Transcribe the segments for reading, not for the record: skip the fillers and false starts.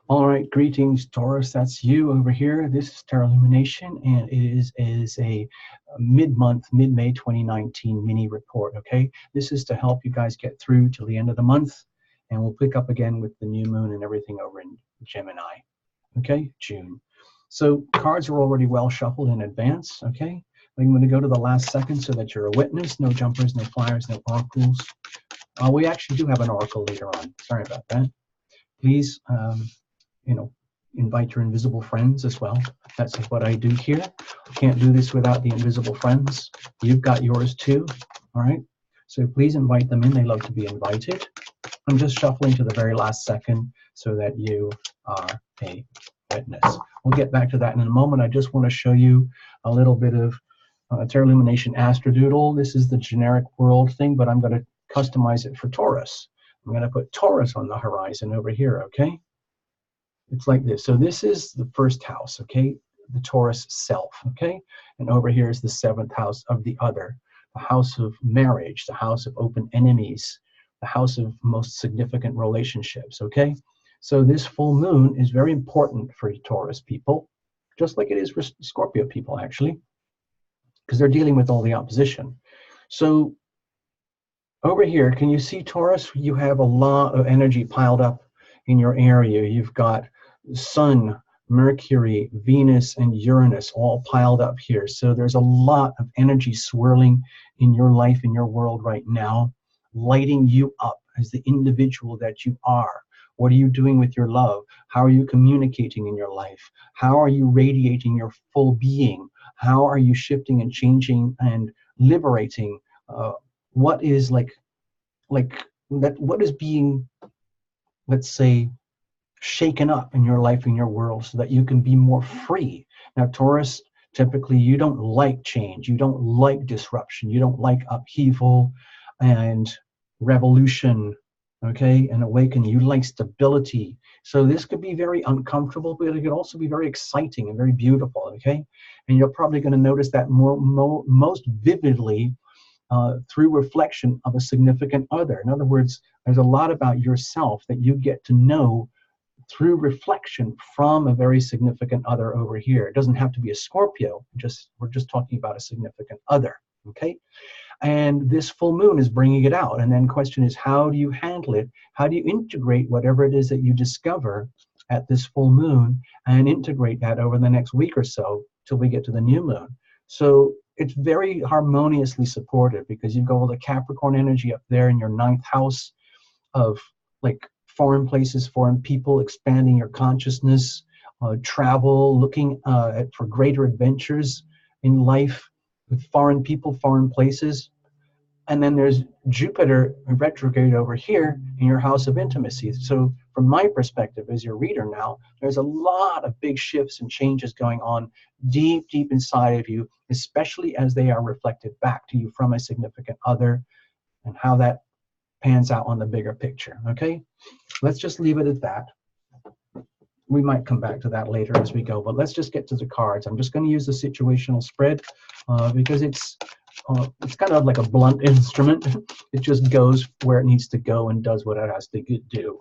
All right, greetings, Taurus. That's you over here. This is Tarot Lumination, and it is a mid-month, mid-May 2019 mini report, okay? This is to help you guys get through till the end of the month, and we'll pick up again with the new moon and everything over in Gemini, okay? June. So cards are already well shuffled in advance, okay? I'm going to go to the last second so that you're a witness. No jumpers, no flyers, no oracles. We actually do have an oracle later on. Sorry about that. Please, invite your invisible friends as well. That's what I do here. Can't do this without the invisible friends. You've got yours too, all right? So please invite them in. They love to be invited. I'm just shuffling to the very last second so that you are a witness. We'll get back to that in a moment. I just want to show you a little bit of Tarot Lumination Astrodoodle. This is the generic world thing, but I'm going to customize it for Taurus. I'm going to put Taurus on the horizon over here, okay? It's like this. So this is the first house, okay? The Taurus self, okay? And over here is the seventh house of the other, the house of marriage, the house of open enemies, the house of most significant relationships, okay? So this full moon is very important for Taurus people, just like it is for Scorpio people, actually, because they're dealing with all the opposition. So over here, can you see, Taurus? You have a lot of energy piled up in your area. You've got Sun, Mercury, Venus, and Uranus all piled up here. So there's a lot of energy swirling in your life, in your world right now, lighting you up as the individual that you are. What are you doing with your love? How are you communicating in your life? How are you radiating your full being? How are you shifting and changing and liberating what is what is being, let's say, shaken up in your life, in your world, so that you can be more free. Now, Taurus, typically you don't like change. You don't like disruption. You don't like upheaval and revolution, okay, and awakening. You like stability. So this could be very uncomfortable, but it could also be very exciting and very beautiful, okay? And you're probably going to notice that most vividly through reflection of a significant other. In other words, there's a lot about yourself that you get to know through reflection from a very significant other over here. It doesn't have to be a Scorpio, we're just talking about a significant other, okay? And this full moon is bringing it out. And then the question is, how do you handle it? How do you integrate whatever it is that you discover at this full moon and integrate that over the next week or so till we get to the new moon? So it's very harmoniously supported because you've got all the Capricorn energy up there in your ninth house of like foreign places, foreign people, expanding your consciousness, travel, looking for greater adventures in life with foreign people, foreign places. And then there's Jupiter retrograde over here in your house of intimacy. So from my perspective as your reader now, there's a lot of big shifts and changes going on deep, deep inside of you, especially as they are reflected back to you from a significant other and how that pans out on the bigger picture, okay? Let's just leave it at that. We might come back to that later as we go, but let's just get to the cards. I'm just going to use the situational spread because it's kind of like a blunt instrument. It just goes where it needs to go and does what it has to do.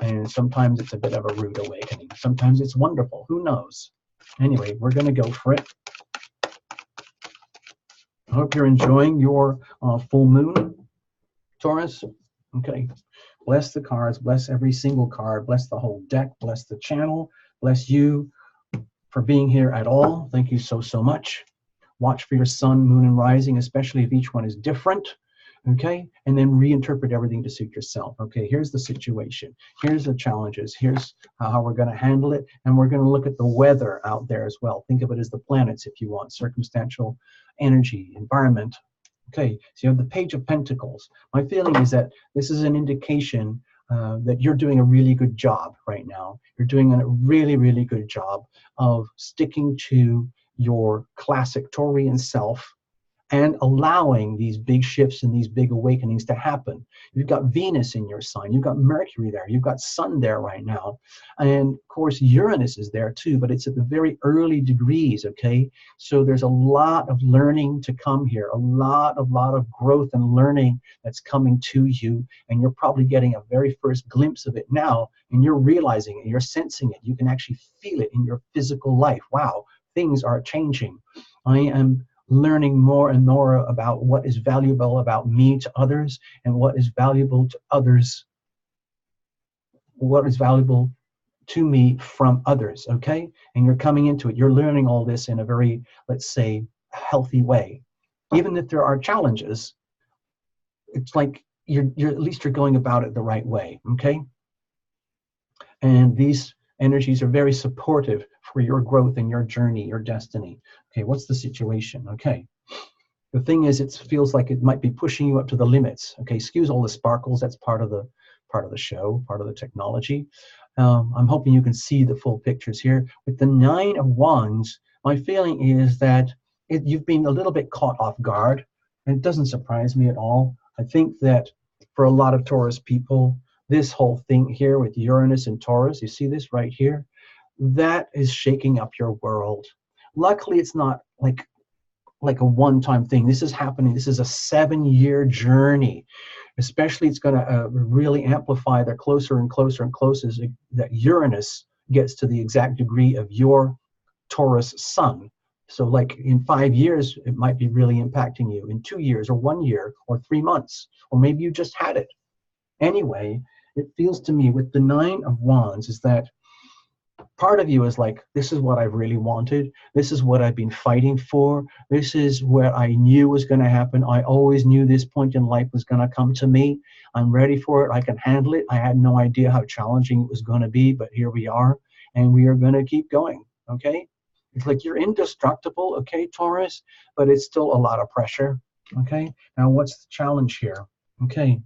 And sometimes it's a bit of a rude awakening. Sometimes it's wonderful. Who knows? Anyway, we're going to go for it. I hope you're enjoying your full moon, Taurus. Okay. Bless the cards. Bless every single card. Bless the whole deck. Bless the channel. Bless you for being here at all. Thank you so, so much. Watch for your sun, moon, and rising, especially if each one is different, okay? And then reinterpret everything to suit yourself. Okay, here's the situation. Here's the challenges. Here's how we're going to handle it. And we're going to look at the weather out there as well. Think of it as the planets if you want, circumstantial energy, environment. Okay, so you have the Page of Pentacles. My feeling is that this is an indication that you're doing a really good job right now. You're doing a really, really good job of sticking to your classic Taurian self and allowing these big shifts and these big awakenings to happen. You've got Venus in your sign, you've got Mercury there, you've got Sun there right now, and of course Uranus is there too, but it's at the very early degrees, okay? So there's a lot of learning to come here, a lot of growth and learning that's coming to you, and you're probably getting a very first glimpse of it now, and you're realizing it, you're sensing it, you can actually feel it in your physical life. Wow, things are changing. I am learning more and more about what is valuable about me to others, and what is valuable to others, what is valuable to me from others, okay? And you're coming into it, you're learning all this in a very, let's say, healthy way. Even if there are challenges, it's like you're at least you're going about it the right way, okay? And these energies are very supportive for your growth and your journey, your destiny. Okay, what's the situation? Okay. The thing is, it feels like it might be pushing you up to the limits. Okay, excuse all the sparkles. That's part of the show, part of the technology. I'm hoping you can see the full pictures here. With the Nine of Wands, my feeling is that you've been a little bit caught off guard, and it doesn't surprise me at all. I think that for a lot of Taurus people, this whole thing here with Uranus and Taurus, you see this right here? That is shaking up your world. Luckily, it's not like a one-time thing. This is happening. This is a 7-year journey. Especially, it's going to really amplify the closer and closer and closer that Uranus gets to the exact degree of your Taurus sun. So like in 5 years, it might be really impacting you. In 2 years or 1 year or 3 months, or maybe you just had it. Anyway, it feels to me with the Nine of Wands is that part of you is like, this is what I've really wanted. This is what I've been fighting for. This is what I knew was going to happen. I always knew this point in life was going to come to me. I'm ready for it. I can handle it. I had no idea how challenging it was going to be, but here we are, and we are going to keep going, okay? It's like you're indestructible, okay, Taurus, but it's still a lot of pressure, okay? Now, what's the challenge here? Okay,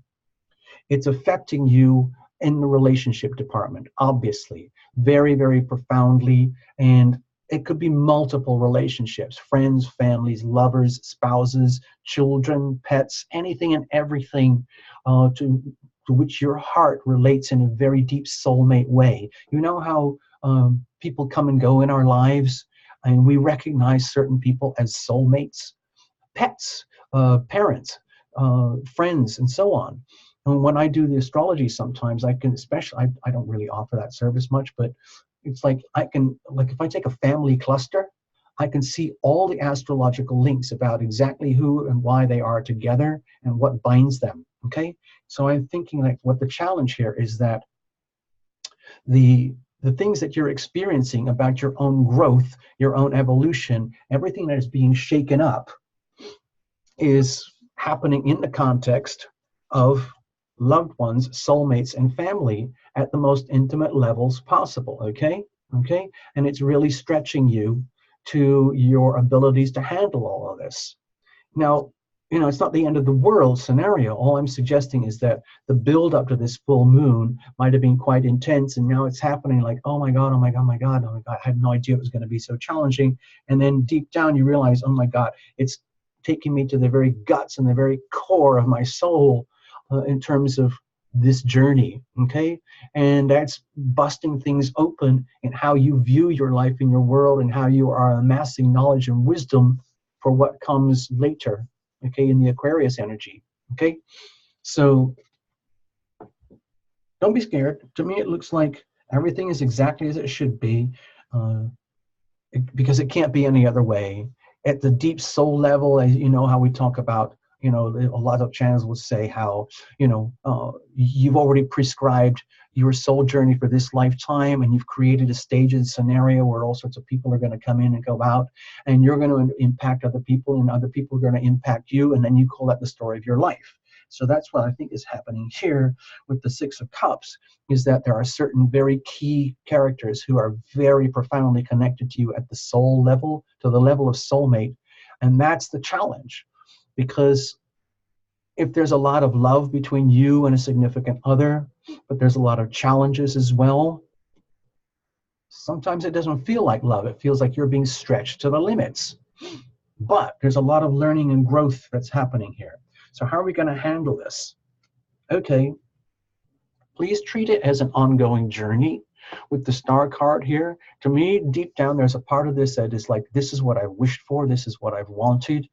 it's affecting you in the relationship department, obviously, very, very profoundly. And it could be multiple relationships, friends, families, lovers, spouses, children, pets, anything and everything to which your heart relates in a very deep soulmate way. You know how people come and go in our lives, and we recognize certain people as soulmates, pets, parents, friends, and so on. And when I do the astrology, sometimes I can, especially, I don't really offer that service much, but it's like I can, like if I take a family cluster, I can see all the astrological links about exactly who and why they are together and what binds them, okay? So I'm thinking like what the challenge here is that the things that you're experiencing about your own growth, your own evolution, everything that is being shaken up is happening in the context of loved ones, soulmates, and family at the most intimate levels possible, okay? Okay? And it's really stretching you to your abilities to handle all of this. Now, you know, it's not the end of the world scenario. All I'm suggesting is that the build up to this full moon might have been quite intense, and now it's happening like, oh my God, oh my God, oh my God, oh my God, I had no idea it was going to be so challenging. And then deep down you realize, oh my God, it's taking me to the very guts and the very core of my soul in terms of this journey, okay? And that's busting things open in how you view your life in your world and how you are amassing knowledge and wisdom for what comes later, okay, in the Aquarius energy, okay? So don't be scared. To me, it looks like everything is exactly as it should be because it can't be any other way. At the deep soul level, as you know how we talk about, you know, a lot of channels will say how, you know, you've already prescribed your soul journey for this lifetime, and you've created a staged scenario where all sorts of people are going to come in and go out, and you're going to impact other people, and other people are going to impact you, and then you call that the story of your life. So that's what I think is happening here with the Six of Cups, is that there are certain very key characters who are very profoundly connected to you at the soul level, to the level of soulmate, and that's the challenge. Because if there's a lot of love between you and a significant other, but there's a lot of challenges as well, sometimes it doesn't feel like love. It feels like you're being stretched to the limits. But there's a lot of learning and growth that's happening here. So how are we going to handle this? Okay, please treat it as an ongoing journey. With the star card here, to me, deep down, there's a part of this that is like, this is what I wished for, this is what I've wanted.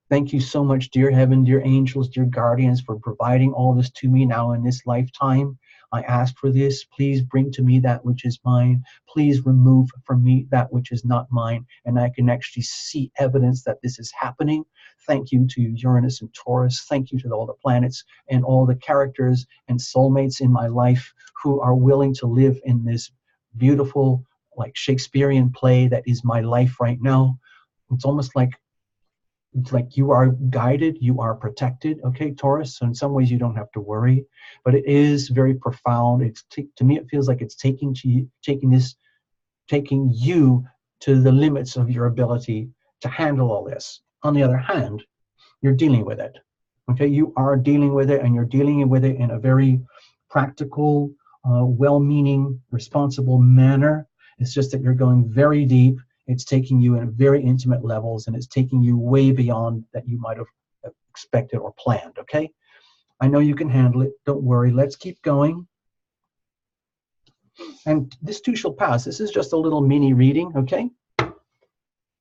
Thank you so much, dear heaven, dear angels, dear guardians, for providing all this to me now in this lifetime. I asked for this. Please bring to me that which is mine. Please remove from me that which is not mine. And I can actually see evidence that this is happening. Thank you to Uranus and Taurus. Thank you to all the planets and all the characters and soulmates in my life who are willing to live in this beautiful, like Shakespearean play that is my life right now. It's almost like you are guided, you are protected, okay, Taurus? So in some ways you don't have to worry, but it is very profound. It's to me, it feels like it's taking you to the limits of your ability to handle all this. On the other hand, you're dealing with it, okay? You are dealing with it, and you're dealing with it in a very practical, well-meaning, responsible manner. It's just that you're going very deep. It's taking you in very intimate levels, and it's taking you way beyond that you might have expected or planned, okay? I know you can handle it. Don't worry. Let's keep going. And this too shall pass. This is just a little mini reading, okay?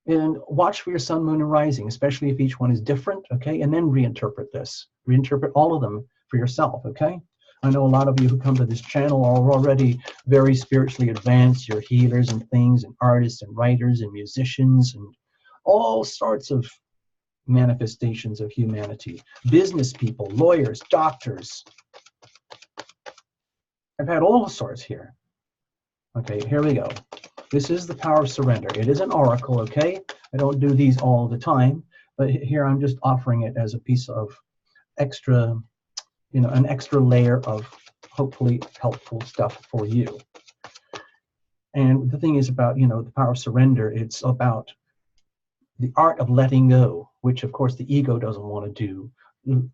And watch for your sun, moon, and rising, especially if each one is different, okay? And then reinterpret this. Reinterpret all of them for yourself, okay? I know a lot of you who come to this channel are already very spiritually advanced. You're healers and things, and artists and writers and musicians and all sorts of manifestations of humanity. Business people, lawyers, doctors. I've had all sorts here. Okay, here we go. This is the power of surrender. It is an oracle, okay? I don't do these all the time, but here I'm just offering it as a piece of extra, an extra layer of hopefully helpful stuff for you. And the thing is about, the power of surrender, it's about the art of letting go, which of course the ego doesn't want to do.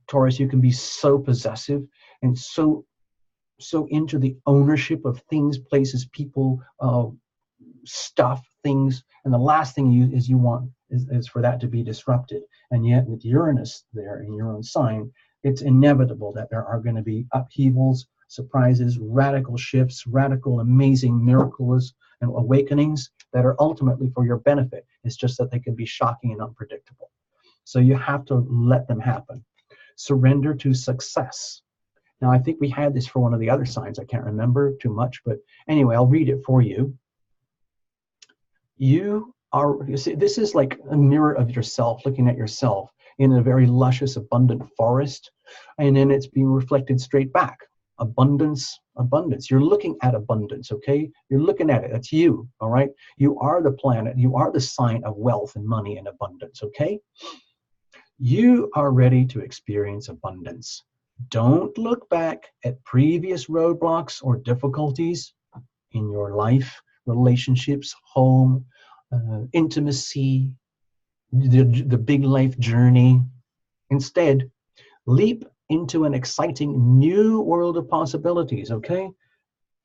Taurus, you can be so possessive and so into the ownership of things, places, people, stuff, things, and the last thing you want is for that to be disrupted. And yet with Uranus there in your own sign, it's inevitable that there are going to be upheavals, surprises, radical shifts, radical, amazing miracles and awakenings that are ultimately for your benefit. It's just that they can be shocking and unpredictable. So you have to let them happen. Surrender to success. Now, I think we had this for one of the other signs. I can't remember too much, but anyway, I'll read it for you. You see, this is like a mirror of yourself, looking at yourself in a very luscious, abundant forest, and then it's being reflected straight back. Abundance, abundance. You're looking at abundance, okay? You're looking at it. That's you, all right? You are the planet. You are the sign of wealth and money and abundance, okay? You are ready to experience abundance. Don't look back at previous roadblocks or difficulties in your life, relationships, home, intimacy, the big life journey. Instead, leap into an exciting new world of possibilities, okay?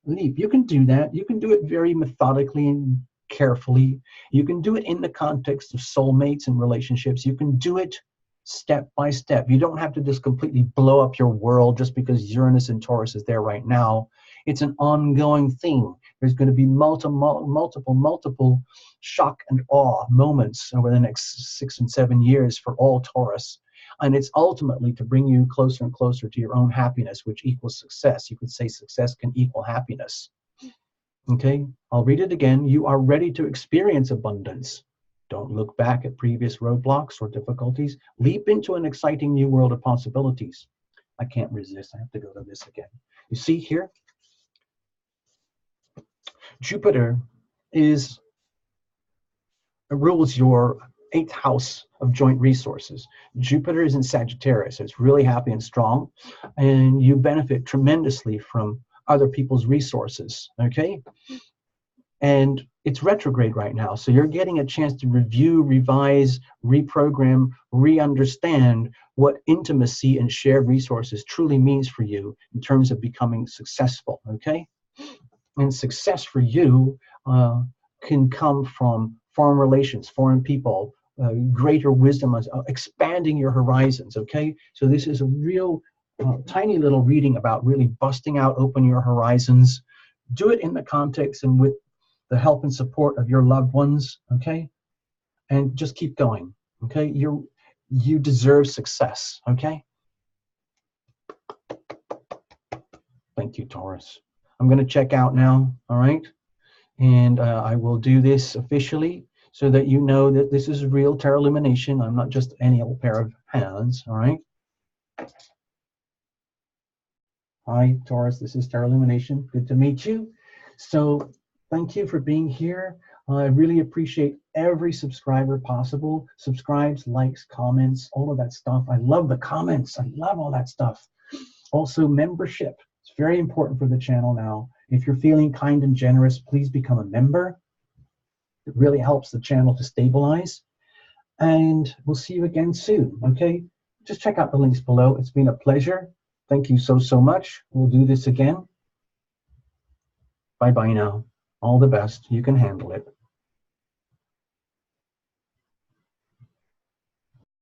Leap. You can do that. You can do it very methodically and carefully. You can do it in the context of soulmates and relationships. You can do it step by step. You don't have to just completely blow up your world just because Uranus and Taurus is there right now. It's an ongoing thing. There's going to be multiple shock and awe moments over the next 6 and 7 years for all Taurus. And it's ultimately to bring you closer and closer to your own happiness, which equals success. You could say success can equal happiness. Okay, I'll read it again. You are ready to experience abundance. Don't look back at previous roadblocks or difficulties. Leap into an exciting new world of possibilities. I can't resist. I have to go to this again. You see here, Jupiter rules your 8th house of joint resources. Jupiter is in Sagittarius, so it's really happy and strong, and you benefit tremendously from other people's resources, okay? And it's retrograde right now, so you're getting a chance to review, revise, reprogram, re-understand what intimacy and shared resources truly means for you in terms of becoming successful, okay? And success for you can come from foreign relations, foreign people, greater wisdom, expanding your horizons, okay? So this is a real tiny little reading about really busting out, open your horizons. Do it in the context and with the help and support of your loved ones, okay? And just keep going, okay? You deserve success, okay? Thank you, Taurus. I'm going to check out now, all right? And I will do this officially so that you know that this is real Tarot Lumination. I'm not just any old pair of hands, all right? Hi, Taurus. This is Tarot Lumination. Good to meet you. So thank you for being here. I really appreciate every subscriber possible. Subscribes, likes, comments, all of that stuff. I love the comments. I love all that stuff. Also, membership. It's very important for the channel now. If you're feeling kind and generous, please become a member. It really helps the channel to stabilize. And we'll see you again soon, okay? Just check out the links below. It's been a pleasure. Thank you so, so much. We'll do this again. Bye-bye now. All the best. You can handle it.